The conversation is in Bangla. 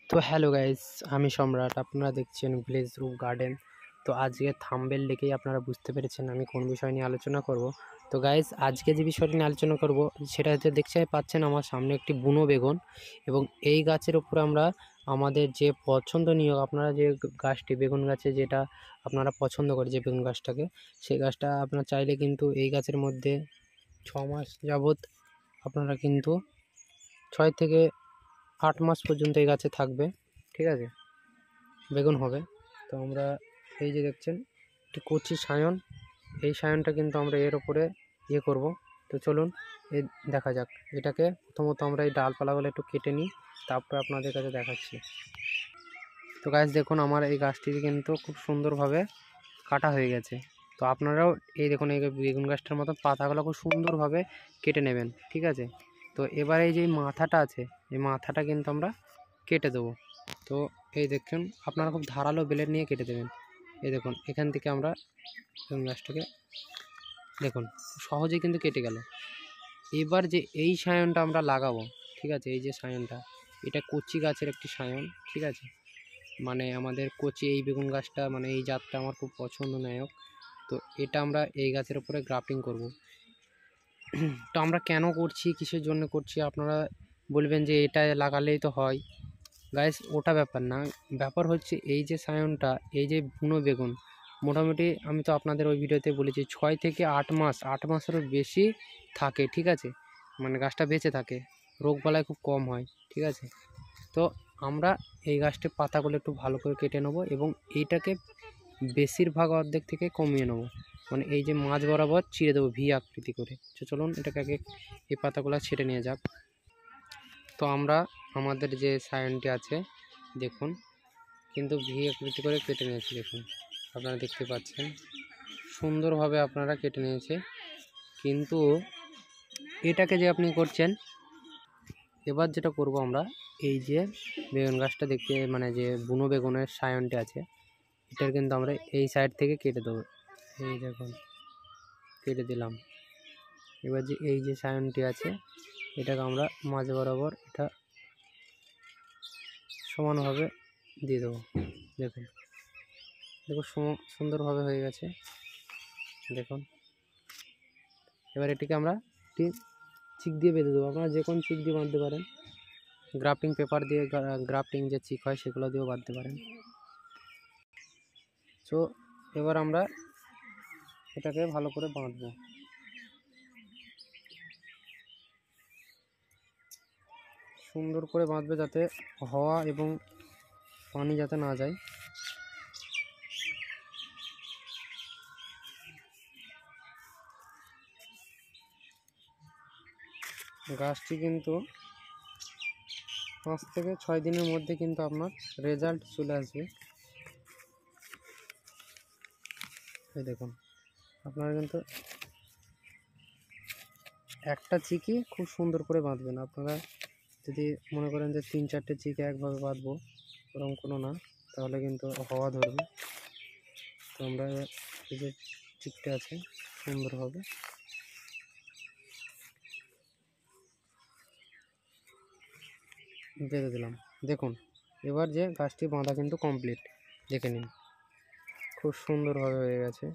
তো হ্যালো গাইস, আমি সম্রাট। আপনারা দেখছেন ভিলেজ রুফ গার্ডেন। তো আজকে থাম্বনেল দেখেই আপনারা বুঝতে পেরেছেন আমি কোন বিষয় নিয়ে আলোচনা করব। তো গাইস, আজকে যে বিষয়টি নিয়ে আলোচনা করব সেটা হচ্ছে, দেখতে পাচ্ছেন আমার সামনে একটি বুনো বেগুন, এবং এই গাছের উপর আমরা আমাদের যে পছন্দনীয়, আপনারা যে গাছটি বেগুন গাছে যেটা আপনারা পছন্দ করে যে বেগুন গাছটাকে, সেই গাছটা আপনারা চাইলে কিন্তু এই গাছের মধ্যে 6 মাস যাবৎ আপনারা কিন্তু 6 থেকে 8 মাস পর্যন্ত এই গাছে থাকবে, ঠিক আছে, বেগুন হবে। তো আমরা এই যে দেখছেন একটি কচি সায়ন, এই সায়নটা কিন্তু আমরা এর উপরে করব। তো চলুন দেখা যাক। এটাকে প্রথমত আমরা এই ডালপালাগুলো একটু কেটে নিই, তারপরে আপনাদের কাছে দেখাচ্ছি। তো গাছ দেখুন, আমার এই গাছটি কিন্তু খুব সুন্দরভাবে কাটা হয়ে গেছে। তো আপনারাও এই দেখুন, এই বেগুন গাছটার মতো পাতাগুলো খুব সুন্দরভাবে কেটে নেবেন, ঠিক আছে। তো এবার এই যে মাথাটা আছে, এই মাথাটা কিন্তু আমরা কেটে দেবো। তো এই দেখুন, আপনারা খুব ধারালো ব্লেড নিয়ে কেটে দেবেন। এই দেখুন, এখান থেকে আমরা বেগুন গাছটাকে দেখুন সহজেই কিন্তু কেটে গেল। এবার যে এই সায়নটা আমরা লাগাবো, ঠিক আছে, এই যে সায়নটা, এটা কচি গাছের একটি সায়ন, ঠিক আছে। মানে আমাদের কচি এই বেগুন গাছটা, মানে এই জাতটা আমার খুব পছন্দনায়ক। তো এটা আমরা এই গাছের উপরে গ্রাফটিং করব। তো আমরা কেন করছি, কিসের জন্য করছি, আপনারা বলবেন যে এটা লাগালেই তো হয়। গাইস, ওটা ব্যাপার না, ব্যাপার হচ্ছে এই যে সায়নটা, এই যে বুনো বেগুন, মোটামুটি আমি তো আপনাদের ওই ভিডিওতে বলেছি 6 থেকে 8 মাসেরও বেশি থাকে, ঠিক আছে। মানে গাছটা বেঁচে থাকে, রোগবালাই খুব কম হয়, ঠিক আছে। তো আমরা এই গাছটির পাতাগুলো একটু ভালো করে কেটে নেবো, এবং এইটাকে বেশিরভাগ অর্ধেক থেকে কমিয়ে নেবো, মানে এই যে মাঝ বরাবর চিড়ে দেবো ভি আকৃতি করে। তো চলুন এটাকে আগে এই পাতাগুলো ছেটে নিয়ে যাক। তো আমরা আমাদের যে সায়নটি আছে দেখুন, কিন্তু ভি আকৃতি করে কেটে নিয়েছি, দেখুন আপনারা দেখতে পাচ্ছেন সুন্দরভাবে আপনারা কেটে নিয়েছে। কিন্তু এটাকে যে আপনি করছেন, এবার যেটা করব আমরা, এই যে বেগুন গাছটা দেখতে, মানে যে বুনো বেগুনের সায়নটি আছে, এটার কিন্তু আমরা এই সাইড থেকে কেটে দেবো। এই দেখুন, কেটে দিলাম। এবার যে এই যে সায়নটি আছে, এটাকে আমরা মাঝ বরাবর এটা সমানভাবে দিয়ে দেবো। দেখুন দেখুন সুন্দরভাবে হয়ে গেছে, দেখুন। এবার এটিকে আমরা একটি চিক দিয়ে বেঁধে দেবো। আপনারা যে কোনো চিক দিয়ে বাঁধতে পারেন, গ্রাফটিং পেপার দিয়ে, গ্রাফটিং যে চিক হয় সেগুলো দিয়েও বাঁধতে পারেন। তো এবার আমরা এটাকে ভালো করে বাঁধবো। সুন্দর করে বাঁধবে, যাতে হাওয়া এবং পানি যাতে না যায়। গাছটি কিন্তু 5 থেকে 6 দিনের মধ্যে কিন্তু আপনার রেজাল্ট চলে আসবে। এই দেখুন, আপনারা কিন্তু একটা চিকি খুব সুন্দর করে বাঁধবেন। আপনারা যদি মনে করেন যে 3-4টে চিকে একভাবে বাঁধবো, ওরকম কোনো না, তাহলে কিন্তু হাওয়া ধরবে। তো আমরা এই যে চিকটা আছে সুন্দরভাবে বেঁধে দিলাম। দেখুন, এবার যে গাছটি বাঁধা কিন্তু কমপ্লিট, দেখে নিন খুব সুন্দরভাবে হয়ে গেছে।